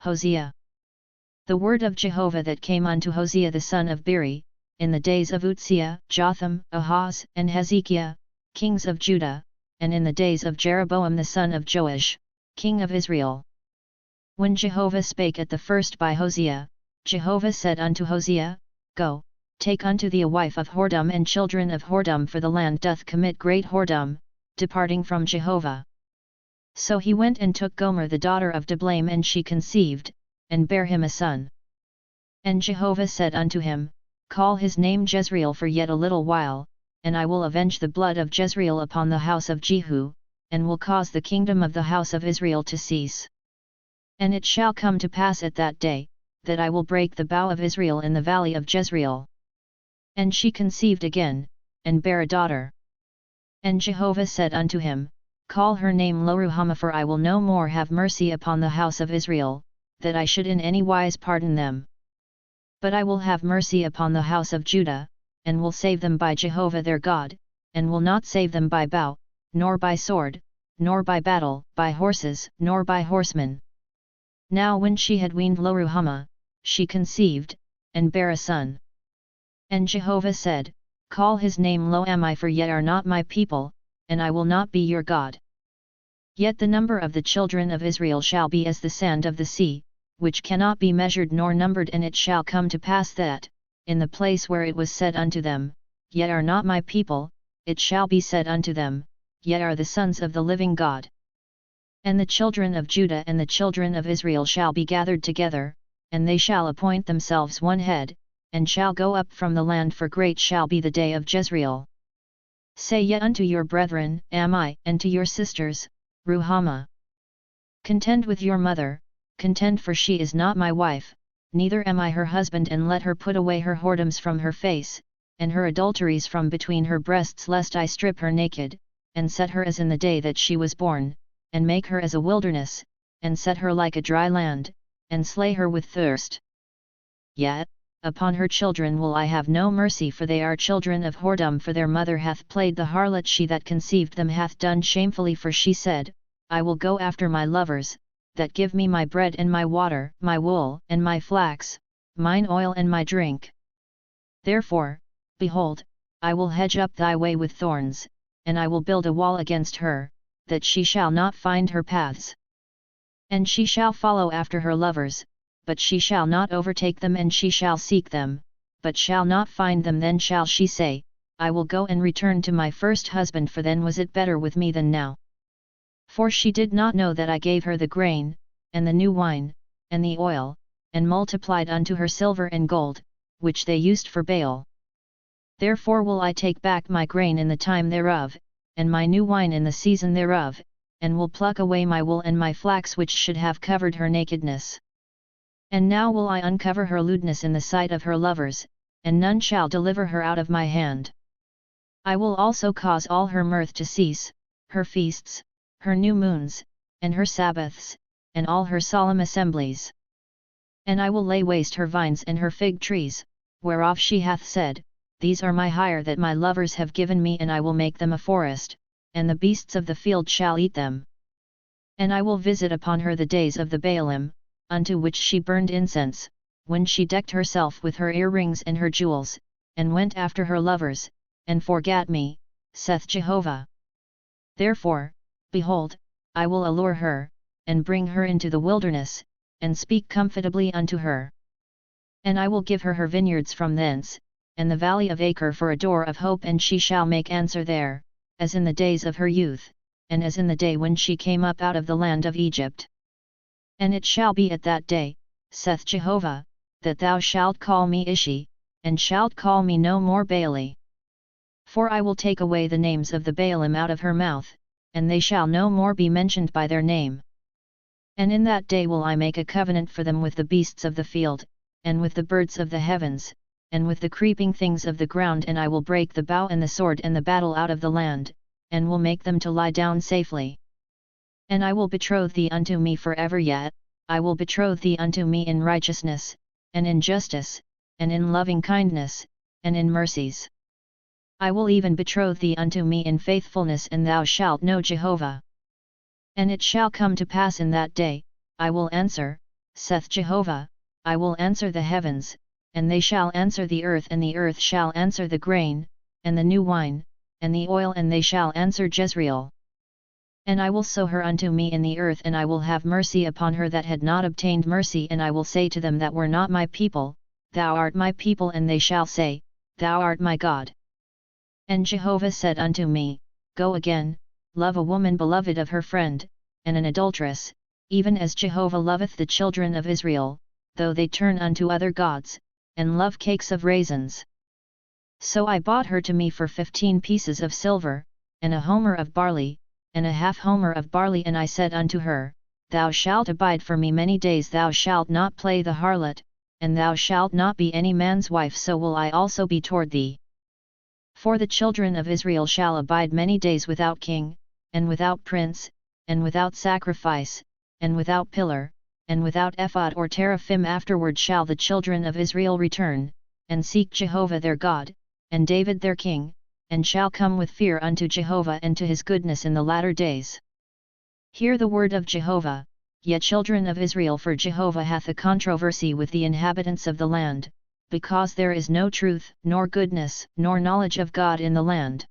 Hosea. The word of Jehovah that came unto Hosea the son of Beeri, in the days of Uzziah, Jotham, Ahaz, and Hezekiah, kings of Judah, and in the days of Jeroboam the son of Joash, king of Israel. When Jehovah spake at the first by Hosea, Jehovah said unto Hosea, Go, take unto thee a wife of whoredom and children of whoredom, for the land doth commit great whoredom, departing from Jehovah. So he went and took Gomer the daughter of Diblaim, and she conceived, and bare him a son. And Jehovah said unto him, Call his name Jezreel for yet a little while, and I will avenge the blood of Jezreel upon the house of Jehu, and will cause the kingdom of the house of Israel to cease. And it shall come to pass at that day, that I will break the bow of Israel in the valley of Jezreel. And she conceived again, and bare a daughter. And Jehovah said unto him, Call her name Lo-ruhamah, for I will no more have mercy upon the house of Israel, that I should in any wise pardon them. But I will have mercy upon the house of Judah, and will save them by Jehovah their God, and will not save them by bow, nor by sword, nor by battle, by horses, nor by horsemen. Now when she had weaned Lo-ruhamah, she conceived, and bare a son. And Jehovah said, Call his name Lo-ammi, for yet are not my people, and I will not be your God. Yet the number of the children of Israel shall be as the sand of the sea, which cannot be measured nor numbered. And it shall come to pass that, in the place where it was said unto them, Yet are not my people, it shall be said unto them, Yet are the sons of the living God. And the children of Judah and the children of Israel shall be gathered together, and they shall appoint themselves one head, and shall go up from the land, for great shall be the day of Jezreel. Say yet unto your brethren, Ammi, and to your sisters, Ruhamah. Contend with your mother, contend, for she is not my wife, neither am I her husband, and let her put away her whoredoms from her face, and her adulteries from between her breasts, lest I strip her naked, and set her as in the day that she was born, and make her as a wilderness, and set her like a dry land, and slay her with thirst. Yet, upon her children will I have no mercy, for they are children of whoredom, for their mother hath played the harlot, she that conceived them hath done shamefully, for she said, I will go after my lovers, that give me my bread and my water, my wool and my flax, mine oil and my drink. Therefore, behold, I will hedge up thy way with thorns, and I will build a wall against her, that she shall not find her paths. And she shall follow after her lovers, but she shall not overtake them, and she shall seek them, but shall not find them. Then shall she say, I will go and return to my first husband, for then was it better with me than now. For she did not know that I gave her the grain, and the new wine, and the oil, and multiplied unto her silver and gold, which they used for Baal. Therefore will I take back my grain in the time thereof, and my new wine in the season thereof, and will pluck away my wool and my flax, which should have covered her nakedness. And now will I uncover her lewdness in the sight of her lovers, and none shall deliver her out of my hand. I will also cause all her mirth to cease, her feasts, her new moons, and her Sabbaths, and all her solemn assemblies. And I will lay waste her vines and her fig trees, whereof she hath said, These are my hire that my lovers have given me, and I will make them a forest, and the beasts of the field shall eat them. And I will visit upon her the days of the Baalim, unto which she burned incense, when she decked herself with her earrings and her jewels, and went after her lovers, and forgat me, saith Jehovah. Therefore, behold, I will allure her, and bring her into the wilderness, and speak comfortably unto her. And I will give her her vineyards from thence, and the valley of Achor for a door of hope, and she shall make answer there, as in the days of her youth, and as in the day when she came up out of the land of Egypt. And it shall be at that day, saith Jehovah, that thou shalt call me Ishi, and shalt call me no more Baali. For I will take away the names of the Baalim out of her mouth, and they shall no more be mentioned by their name. And in that day will I make a covenant for them with the beasts of the field, and with the birds of the heavens, and with the creeping things of the ground, and I will break the bow and the sword and the battle out of the land, and will make them to lie down safely. And I will betroth thee unto me for ever, yet I will betroth thee unto me in righteousness, and in justice, and in loving kindness, and in mercies. I will even betroth thee unto me in faithfulness, and thou shalt know Jehovah. And it shall come to pass in that day, I will answer, saith Jehovah, I will answer the heavens, and they shall answer the earth, and the earth shall answer the grain, and the new wine, and the oil, and they shall answer Jezreel. And I will sow her unto me in the earth, and I will have mercy upon her that had not obtained mercy, and I will say to them that were not my people, Thou art my people, and they shall say, Thou art my God. And Jehovah said unto me, Go again, love a woman beloved of her friend, and an adulteress, even as Jehovah loveth the children of Israel, though they turn unto other gods, and love cakes of raisins. So I bought her to me for 15 pieces of silver, and a homer of barley, and a half homer of barley, and I said unto her, Thou shalt abide for me many days, thou shalt not play the harlot, and thou shalt not be any man's wife, so will I also be toward thee. For the children of Israel shall abide many days without king, and without prince, and without sacrifice, and without pillar, and without ephod or teraphim. Afterward shall the children of Israel return, and seek Jehovah their God, and David their king, and shall come with fear unto Jehovah and to his goodness in the latter days. Hear the word of Jehovah, ye children of Israel, for Jehovah hath a controversy with the inhabitants of the land, because there is no truth, nor goodness, nor knowledge of God in the land.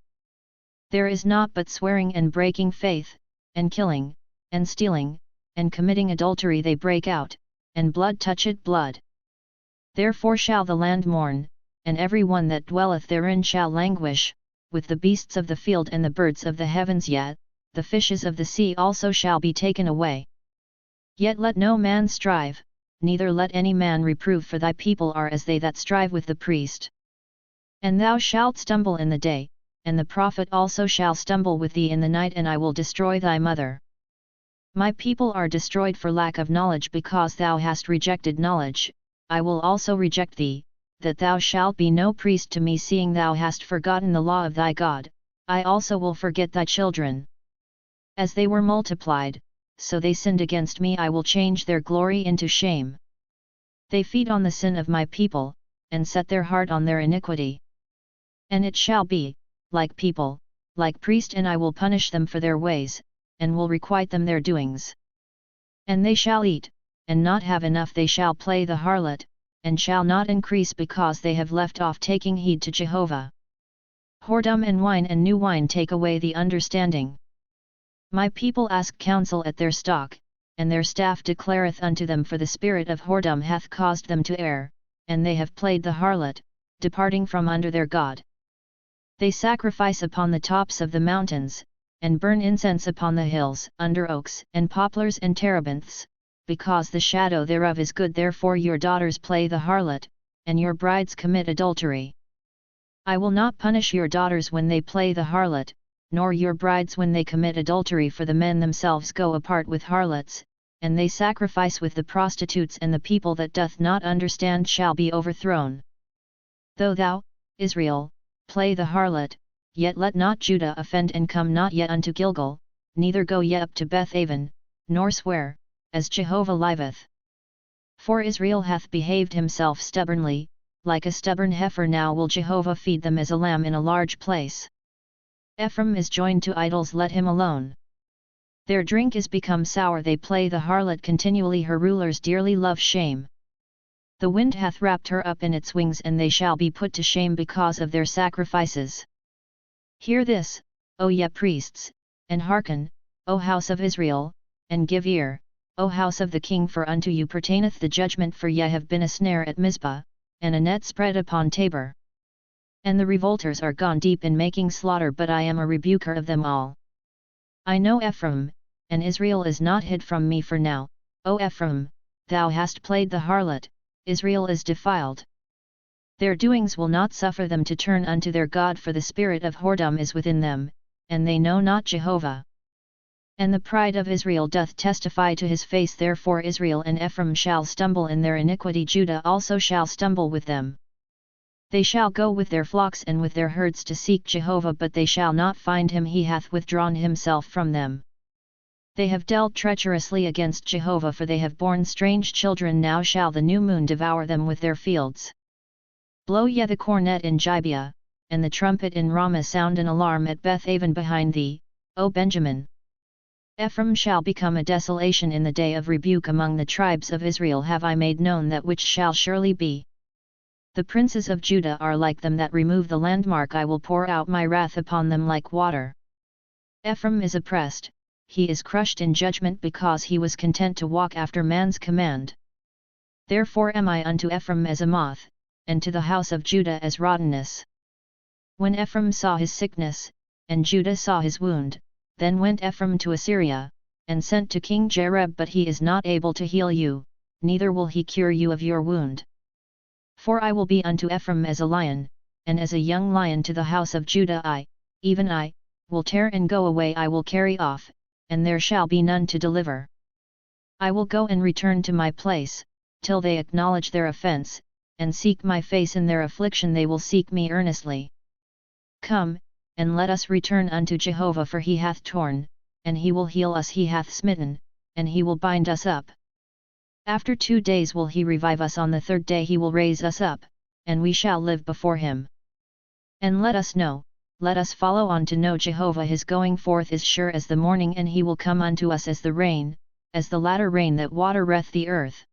There is naught but swearing and breaking faith, and killing, and stealing, and committing adultery they break out, and blood toucheth blood. Therefore shall the land mourn, and every one that dwelleth therein shall languish, with the beasts of the field and the birds of the heavens, yet the fishes of the sea also shall be taken away. Yet let no man strive, neither let any man reprove, for thy people are as they that strive with the priest. And thou shalt stumble in the day, and the prophet also shall stumble with thee in the night, and I will destroy thy mother. My people are destroyed for lack of knowledge, because thou hast rejected knowledge, I will also reject thee, that thou shalt be no priest to me, seeing thou hast forgotten the law of thy God, I also will forget thy children. As they were multiplied, so they sinned against me, I will change their glory into shame. They feed on the sin of my people, and set their heart on their iniquity. And it shall be, like people, like priest, and I will punish them for their ways, and will requite them their doings. And they shall eat, and not have enough, they shall play the harlot, and shall not increase, because they have left off taking heed to Jehovah. Whoredom and wine and new wine take away the understanding. My people ask counsel at their stock, and their staff declareth unto them, for the spirit of whoredom hath caused them to err, and they have played the harlot, departing from under their God. They sacrifice upon the tops of the mountains, and burn incense upon the hills, under oaks, and poplars, and terebinths, because the shadow thereof is good. Therefore your daughters play the harlot, and your brides commit adultery. I will not punish your daughters when they play the harlot, nor your brides when they commit adultery, for the men themselves go apart with harlots, and they sacrifice with the prostitutes, and the people that doth not understand shall be overthrown. Though thou, Israel, play the harlot, yet let not Judah offend, and come not yet unto Gilgal, neither go ye up to Bethaven, nor swear, as Jehovah liveth. For Israel hath behaved himself stubbornly, like a stubborn heifer. Now will Jehovah feed them as a lamb in a large place. Ephraim is joined to idols, let him alone. Their drink is become sour, they play the harlot continually, her rulers dearly love shame. The wind hath wrapped her up in its wings, and they shall be put to shame because of their sacrifices. Hear this, O ye priests, and hearken, O house of Israel, and give ear, O house of the king, for unto you pertaineth the judgment, for ye have been a snare at Mizpah, and a net spread upon Tabor. And the revolters are gone deep in making slaughter, but I am a rebuker of them all. I know Ephraim, and Israel is not hid from me, for now, O Ephraim, thou hast played the harlot, Israel is defiled. Their doings will not suffer them to turn unto their God, for the spirit of whoredom is within them, and they know not Jehovah. And the pride of Israel doth testify to his face, therefore Israel and Ephraim shall stumble in their iniquity, Judah also shall stumble with them. They shall go with their flocks and with their herds to seek Jehovah, but they shall not find him, he hath withdrawn himself from them. They have dealt treacherously against Jehovah, for they have borne strange children. Now shall the new moon devour them with their fields. Blow ye the cornet in Gibeah, and the trumpet in Ramah, sound an alarm at Bethaven behind thee, O Benjamin. Ephraim shall become a desolation in the day of rebuke. Among the tribes of Israel have I made known that which shall surely be. The princes of Judah are like them that remove the landmark. I will pour out my wrath upon them like water. Ephraim is oppressed, he is crushed in judgment because he was content to walk after man's command. Therefore am I unto Ephraim as a moth, and to the house of Judah as rottenness. When Ephraim saw his sickness, and Judah saw his wound, then went Ephraim to Assyria, and sent to King Jareb, but he is not able to heal you, neither will he cure you of your wound. For I will be unto Ephraim as a lion, and as a young lion to the house of Judah I, even I, will tear and go away. I will carry off, and there shall be none to deliver. I will go and return to my place, till they acknowledge their offense, and seek my face in their affliction. They will seek me earnestly. Come, and let us return unto Jehovah, for he hath torn, and he will heal us. He hath smitten, and he will bind us up. After 2 days will he revive us. On the 3rd day he will raise us up, and we shall live before him. And let us follow on to know Jehovah. His going forth is sure as the morning, and he will come unto us as the rain, as the latter rain that watereth the earth.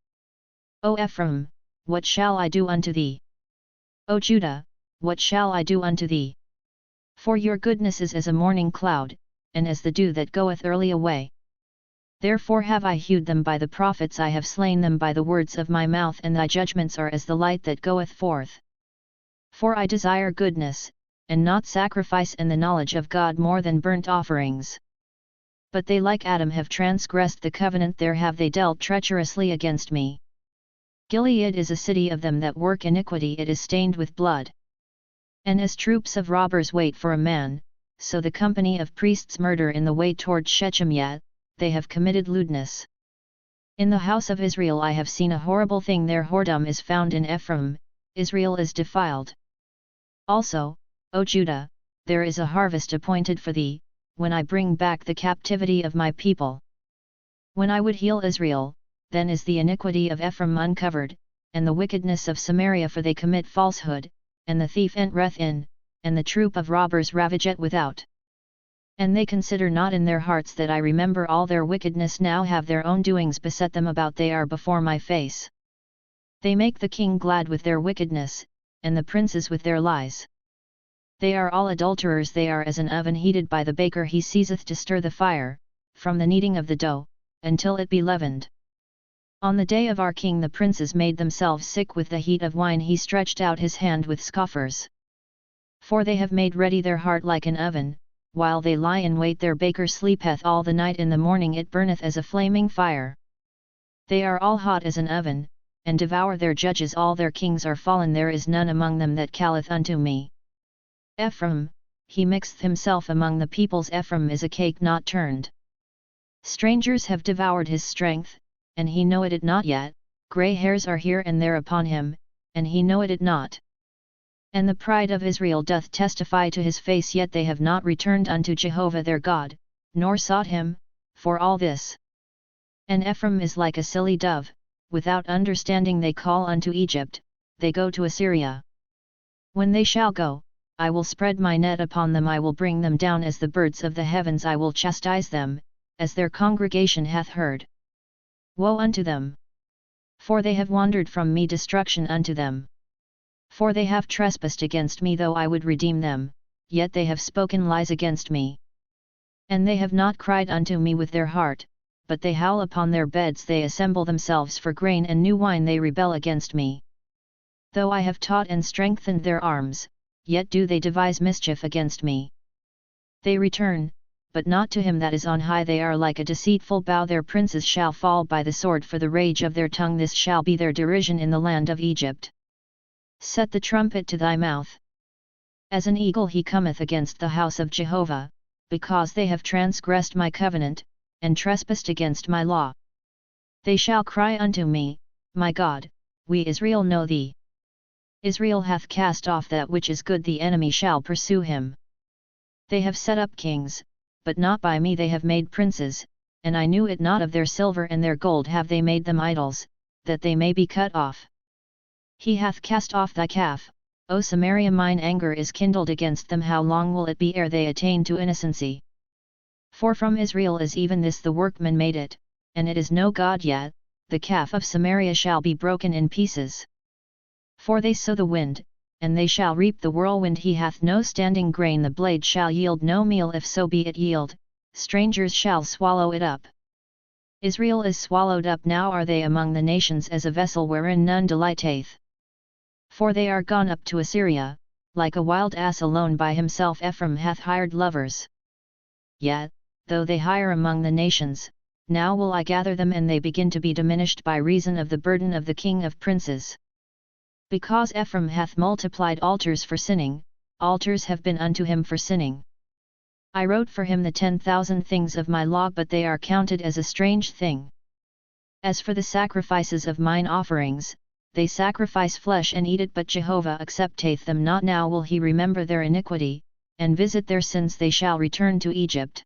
O Ephraim, what shall I do unto thee? O Judah, what shall I do unto thee? For your goodness is as a morning cloud, and as the dew that goeth early away. Therefore have I hewed them by the prophets, I have slain them by the words of my mouth, and thy judgments are as the light that goeth forth. For I desire goodness, and not sacrifice, and the knowledge of God more than burnt offerings. But they like Adam have transgressed the covenant, there have they dealt treacherously against me. Gilead is a city of them that work iniquity, it is stained with blood. And as troops of robbers wait for a man, so the company of priests murder in the way toward Shechem, yet they have committed lewdness. In the house of Israel I have seen a horrible thing, their whoredom is found in Ephraim, Israel is defiled. Also, O Judah, there is a harvest appointed for thee, when I bring back the captivity of my people. When I would heal Israel, then is the iniquity of Ephraim uncovered, and the wickedness of Samaria, for they commit falsehood, and the thief entereth in, and the troop of robbers ravageth without. And they consider not in their hearts that I remember all their wickedness. Now have their own doings beset them about, they are before my face. They make the king glad with their wickedness, and the princes with their lies. They are all adulterers, they are as an oven heated by the baker, he ceaseth to stir the fire, from the kneading of the dough, until it be leavened. On the day of our king the princes made themselves sick with the heat of wine, he stretched out his hand with scoffers. For they have made ready their heart like an oven, while they lie in wait their baker sleepeth all the night, in the morning it burneth as a flaming fire. They are all hot as an oven, and devour their judges, all their kings are fallen, there is none among them that calleth unto me. Ephraim, he mixeth himself among the peoples, Ephraim is a cake not turned. Strangers have devoured his strength, and he knoweth it not yet, grey hairs are here and there upon him, and he knoweth it not. And the pride of Israel doth testify to his face, yet they have not returned unto Jehovah their God, nor sought him, for all this. And Ephraim is like a silly dove, without understanding they call unto Egypt, they go to Assyria. When they shall go, I will spread my net upon them, I will bring them down as the birds of the heavens, I will chastise them, as their congregation hath heard. Woe unto them! For they have wandered from me, destruction unto them. For they have trespassed against me, though I would redeem them, yet they have spoken lies against me. And they have not cried unto me with their heart, but they howl upon their beds, they assemble themselves for grain and new wine, they rebel against me. Though I have taught and strengthened their arms, yet do they devise mischief against me. They return, but not to him that is on high, they are like a deceitful bow, their princes shall fall by the sword for the rage of their tongue, this shall be their derision in the land of Egypt. Set the trumpet to thy mouth. As an eagle he cometh against the house of Jehovah, because they have transgressed my covenant, and trespassed against my law. They shall cry unto me, my God, we Israel know thee. Israel hath cast off that which is good, the enemy shall pursue him. They have set up kings, but not by me, they have made princes, and I knew it not, of their silver and their gold have they made them idols, that they may be cut off. He hath cast off thy calf, O Samaria, mine anger is kindled against them, how long will it be ere they attain to innocency? For from Israel is even this the workman made it, and it is no God yet, the calf of Samaria shall be broken in pieces. For they sow the wind, and they shall reap the whirlwind. He hath no standing grain, the blade shall yield no meal, if so be it yield, strangers shall swallow it up. Israel is swallowed up, now are they among the nations as a vessel wherein none delighteth. For they are gone up to Assyria, like a wild ass alone by himself. Ephraim hath hired lovers. Yet, though they hire among the nations, now will I gather them, and they begin to be diminished by reason of the burden of the king of princes. Because Ephraim hath multiplied altars for sinning, altars have been unto him for sinning. I wrote for him the 10,000 things of my law, but they are counted as a strange thing. As for the sacrifices of mine offerings, they sacrifice flesh and eat it, but Jehovah accepteth them not. Now will he remember their iniquity, and visit their sins. They shall return to Egypt.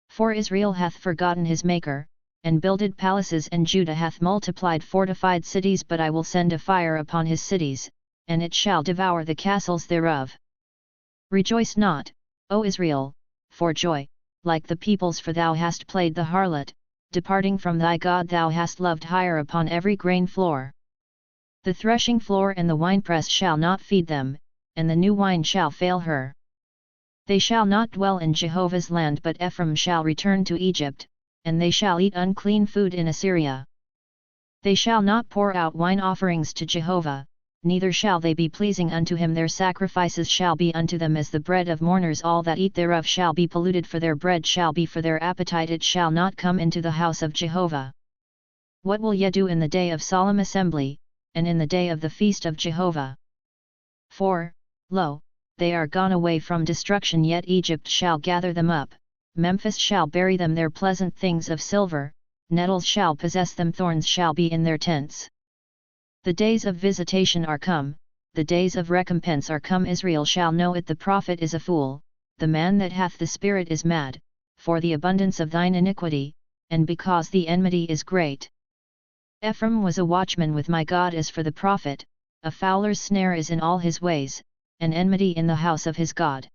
For Israel hath forgotten his Maker, and builded palaces, and Judah hath multiplied fortified cities. But I will send a fire upon his cities, and it shall devour the castles thereof. Rejoice not, O Israel, for joy, like the peoples, for thou hast played the harlot, departing from thy God. Thou hast loved hire upon every grain floor. The threshing floor and the winepress shall not feed them, and the new wine shall fail her. They shall not dwell in Jehovah's land, but Ephraim shall return to Egypt, and they shall eat unclean food in Assyria. They shall not pour out wine offerings to Jehovah, neither shall they be pleasing unto him. Their sacrifices shall be unto them as the bread of mourners. All that eat thereof shall be polluted, for their bread shall be for their appetite. It shall not come into the house of Jehovah. What will ye do in the day of solemn assembly, and in the day of the feast of Jehovah? For, lo, they are gone away from destruction, yet Egypt shall gather them up, Memphis shall bury them. Their pleasant things of silver, nettles shall possess them, thorns shall be in their tents. The days of visitation are come, the days of recompense are come. Israel shall know it. The prophet is a fool, the man that hath the spirit is mad, for the abundance of thine iniquity, and because the enmity is great. Ephraim was a watchman with my God. As for the prophet, a fowler's snare is in all his ways, and enmity in the house of his God.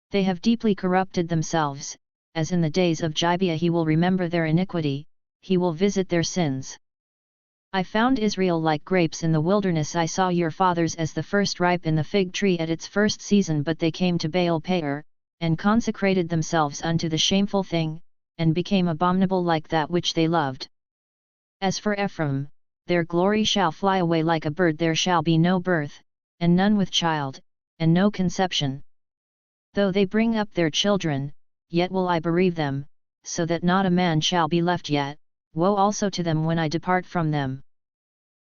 They have deeply corrupted themselves, as in the days of Gibeah. He will remember their iniquity, he will visit their sins. I found Israel like grapes in the wilderness. I saw your fathers as the first ripe in the fig tree at its first season. But they came to Baal Peor, and consecrated themselves unto the shameful thing, and became abominable like that which they loved. As for Ephraim, their glory shall fly away like a bird. There shall be no birth, and none with child, and no conception. Though they bring up their children, yet will I bereave them, so that not a man shall be left yet. Woe also to them when I depart from them.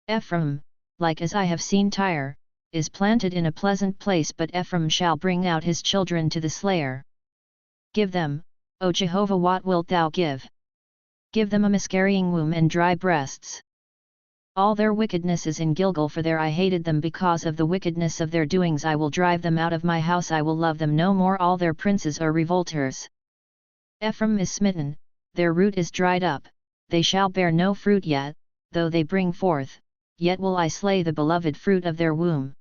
Ephraim, like as I have seen Tyre, is planted in a pleasant place, but Ephraim shall bring out his children to the slayer. Give them, O Jehovah, what wilt thou give? Give them a miscarrying womb and dry breasts. All their wickedness is in Gilgal, for there I hated them because of the wickedness of their doings. I will drive them out of my house, I will love them no more. All their princes are revolters. Ephraim is smitten, their root is dried up, they shall bear no fruit yet, though they bring forth, yet will I slay the beloved fruit of their womb.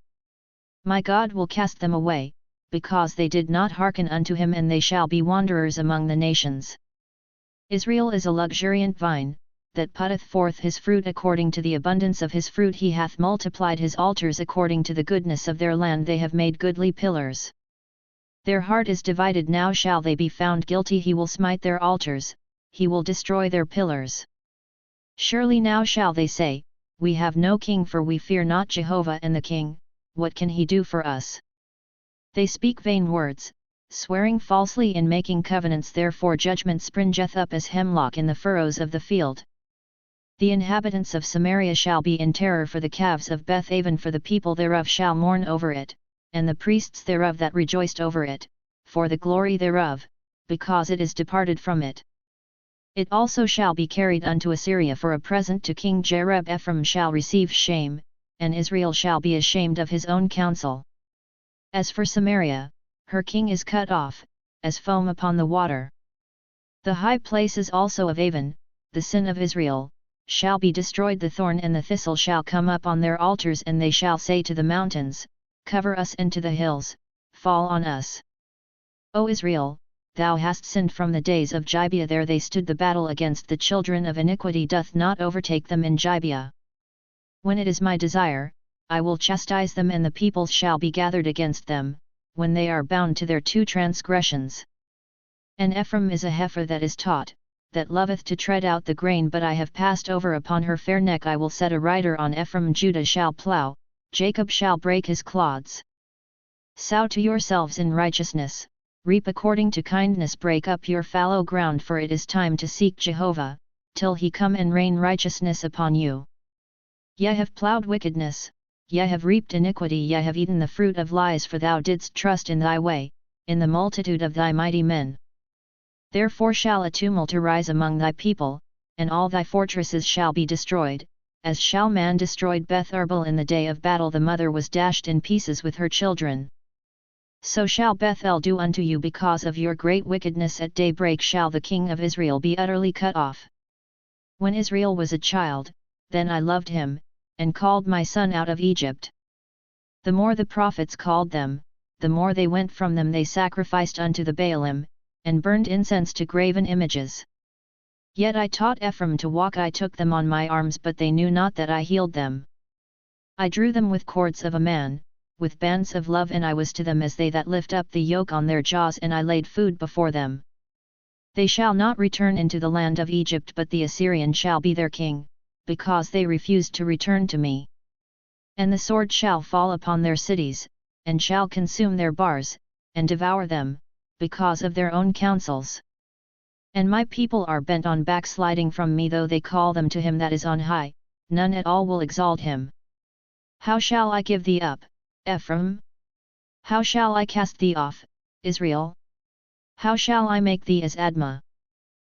My God will cast them away, because they did not hearken unto him, and they shall be wanderers among the nations. Israel is a luxuriant vine, that putteth forth his fruit according to the abundance of his fruit. He hath multiplied his altars according to the goodness of their land. They have made goodly pillars. Their heart is divided, now shall they be found guilty. He will smite their altars, he will destroy their pillars. Surely now shall they say, we have no king, for we fear not Jehovah and the king, what can he do for us? They speak vain words, swearing falsely in making covenants. Therefore judgment springeth up as hemlock in the furrows of the field. The inhabitants of Samaria shall be in terror for the calves of Beth-aven, for the people thereof shall mourn over it, and the priests thereof that rejoiced over it, for the glory thereof, because it is departed from it. It also shall be carried unto Assyria for a present to King Jareb. Ephraim shall receive shame, and Israel shall be ashamed of his own counsel. As for Samaria, her king is cut off, as foam upon the water. The high places also of Avon, the sin of Israel, shall be destroyed. The thorn and the thistle shall come up on their altars, and they shall say to the mountains, cover us, and to the hills, fall on us. O Israel, thou hast sinned from the days of Gibeah. There they stood, the battle against the children of iniquity doth not overtake them in Gibeah. When it is my desire, I will chastise them, and the peoples shall be gathered against them, when they are bound to their two transgressions. And Ephraim is a heifer that is taught, that loveth to tread out the grain, but I have passed over upon her fair neck. I will set a rider on Ephraim. Judah shall plough, Jacob shall break his clods. Sow to yourselves in righteousness, reap according to kindness. Break up your fallow ground, for it is time to seek Jehovah, till he come and rain righteousness upon you. Ye have ploughed wickedness, ye have reaped iniquity, ye have eaten the fruit of lies, for thou didst trust in thy way, in the multitude of thy mighty men. Therefore shall a tumult arise among thy people, and all thy fortresses shall be destroyed, as shall man destroyed Beth Arbel in the day of battle. The mother was dashed in pieces with her children. So shall Bethel do unto you because of your great wickedness. At daybreak shall the king of Israel be utterly cut off. When Israel was a child, then I loved him, and called my son out of Egypt. The more the prophets called them, the more they went from them. They sacrificed unto the Baalim, and burned incense to graven images. Yet I taught Ephraim to walk, I took them on my arms, but they knew not that I healed them. I drew them with cords of a man, with bands of love, and I was to them as they that lift up the yoke on their jaws, and I laid food before them. They shall not return into the land of Egypt, but the Assyrian shall be their king, because they refused to return to me. And the sword shall fall upon their cities, and shall consume their bars, and devour them, because of their own counsels. And my people are bent on backsliding from me. Though they call them to him that is on high, none at all will exalt him. How shall I give thee up, Ephraim? How shall I cast thee off, Israel? How shall I make thee as Admah?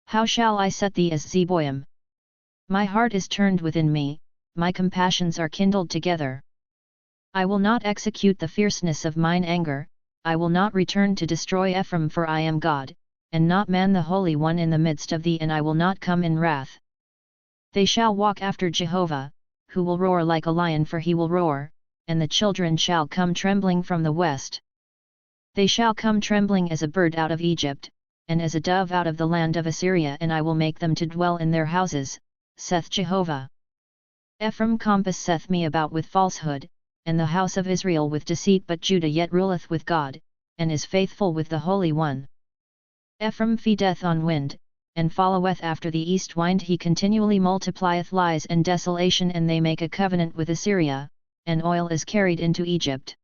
How shall I set thee as Zeboim? My heart is turned within me, my compassions are kindled together. I will not execute the fierceness of mine anger, I will not return to destroy Ephraim, for I am God, and not man, the Holy One in the midst of thee, and I will not come in wrath. They shall walk after Jehovah, who will roar like a lion, for he will roar, and the children shall come trembling from the west. They shall come trembling as a bird out of Egypt, and as a dove out of the land of Assyria, and I will make them to dwell in their houses, saith Jehovah. Ephraim compasseth me about with falsehood, and the house of Israel with deceit, but Judah yet ruleth with God, and is faithful with the Holy One. Ephraim feedeth on wind, and followeth after the east wind. He continually multiplieth lies and desolation, and they make a covenant with Assyria, and oil is carried into Egypt.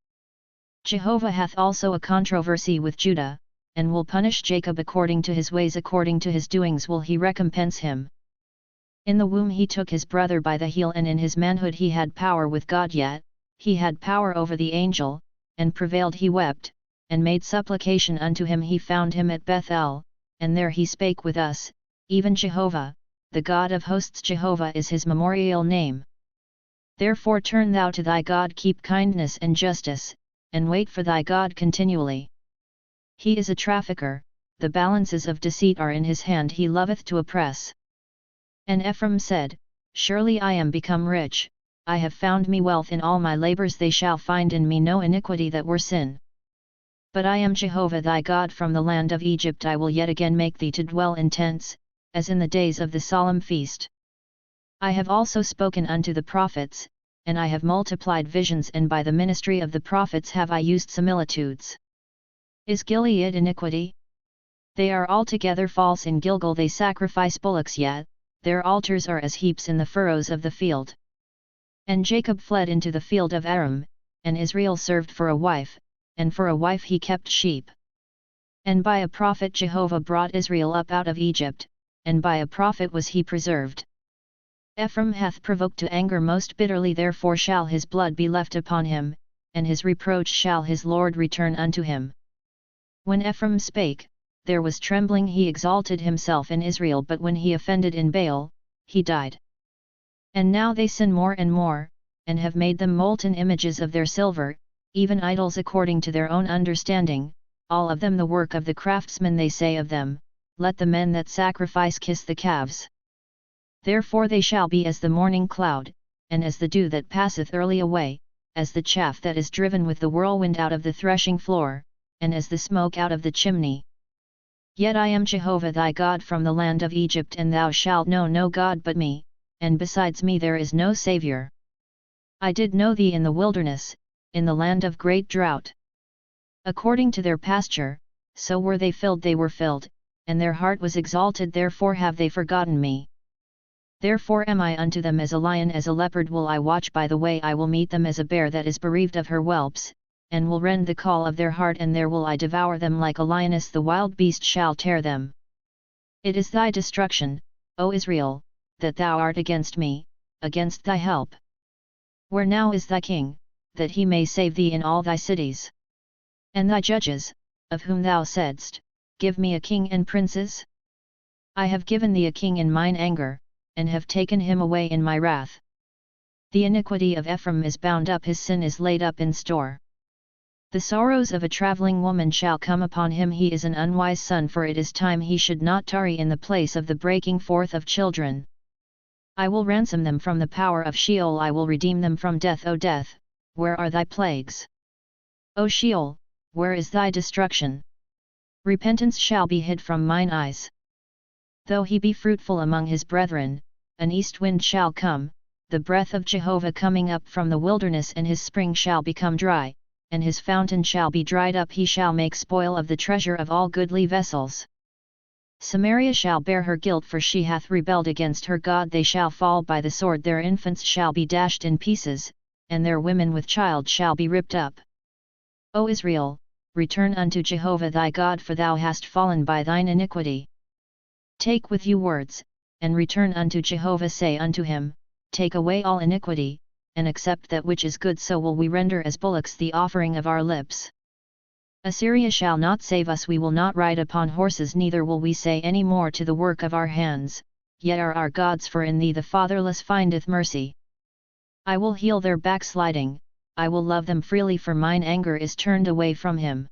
Jehovah hath also a controversy with Judah, and will punish Jacob according to his ways, according to his doings will he recompense him. In the womb he took his brother by the heel, and in his manhood he had power with God, yet he had power over the angel, and prevailed. He wept, and made supplication unto him. He found him at Bethel, and there he spake with us, even Jehovah, the God of hosts. Jehovah is his memorial name. Therefore turn thou to thy God, keep kindness and justice, and wait for thy God continually. He is a trafficker, the balances of deceit are in his hand, he loveth to oppress. And Ephraim said, Surely I am become rich, I have found me wealth in all my labors. They shall find in me no iniquity that were sin. But I am Jehovah thy God from the land of Egypt. I will yet again make thee to dwell in tents, as in the days of the solemn feast. I have also spoken unto the prophets, and I have multiplied visions, and by the ministry of the prophets have I used similitudes. Is Gilead iniquity? They are altogether false. In Gilgal they sacrifice bullocks, yet their altars are as heaps in the furrows of the field. And Jacob fled into the field of Aram, and Israel served for a wife, and for a wife he kept sheep. And by a prophet Jehovah brought Israel up out of Egypt, and by a prophet was he preserved. Ephraim hath provoked to anger most bitterly, therefore shall his blood be left upon him, and his reproach shall his Lord return unto him. When Ephraim spake, there was trembling, he exalted himself in Israel, but when he offended in Baal, he died. And now they sin more and more, and have made them molten images of their silver, even idols according to their own understanding, all of them the work of the craftsmen. They say of them, Let the men that sacrifice kiss the calves. Therefore they shall be as the morning cloud, and as the dew that passeth early away, as the chaff that is driven with the whirlwind out of the threshing floor, and as the smoke out of the chimney. Yet I am Jehovah thy God from the land of Egypt, and thou shalt know no God but me, and besides me there is no Saviour. I did know thee in the wilderness, in the land of great drought. According to their pasture, so were they filled, and their heart was exalted, therefore have they forgotten me. Therefore am I unto them as a lion, as a leopard will I watch by the way, I will meet them as a bear that is bereaved of her whelps, and will rend the caul of their heart, and there will I devour them like a lioness, the wild beast shall tear them. It is thy destruction, O Israel, that thou art against me, against thy help. Where now is thy king, that he may save thee in all thy cities? And thy judges, of whom thou saidst, give me a king and princes? I have given thee a king in mine anger, and have taken him away in my wrath. The iniquity of Ephraim is bound up, his sin is laid up in store. The sorrows of a travelling woman shall come upon him, he is an unwise son, for it is time he should not tarry in the place of the breaking forth of children. I will ransom them from the power of Sheol, I will redeem them from death. O death, where are thy plagues? O Sheol, where is thy destruction? Repentance shall be hid from mine eyes. Though he be fruitful among his brethren, an east wind shall come, the breath of Jehovah coming up from the wilderness, and his spring shall become dry, and his fountain shall be dried up, he shall make spoil of the treasure of all goodly vessels. Samaria shall bear her guilt, for she hath rebelled against her God, they shall fall by the sword, their infants shall be dashed in pieces, and their women with child shall be ripped up. O Israel, return unto Jehovah thy God, for thou hast fallen by thine iniquity. Take with you words, and return unto Jehovah, say unto him, take away all iniquity, and accept that which is good, so will we render as bullocks the offering of our lips. Assyria shall not save us, we will not ride upon horses, neither will we say any more to the work of our hands, yet are our gods, for in thee the fatherless findeth mercy. I will heal their backsliding, I will love them freely, for mine anger is turned away from him.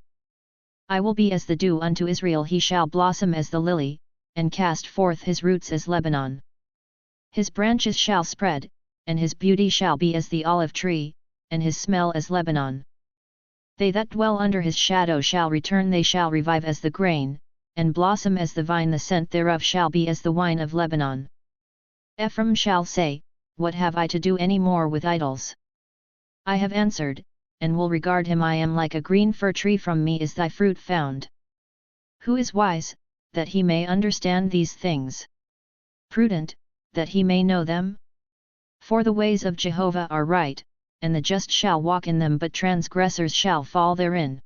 I will be as the dew unto Israel, he shall blossom as the lily, and cast forth his roots as Lebanon. His branches shall spread, and his beauty shall be as the olive tree, and his smell as Lebanon. They that dwell under his shadow shall return, they shall revive as the grain, and blossom as the vine, the scent thereof shall be as the wine of Lebanon. Ephraim shall say, what have I to do any more with idols? I have answered, and will regard him, I am like a green fir tree, from me is thy fruit found. Who is wise, that he may understand these things? Prudent, that he may know them? For the ways of Jehovah are right, and the just shall walk in them, but transgressors shall fall therein.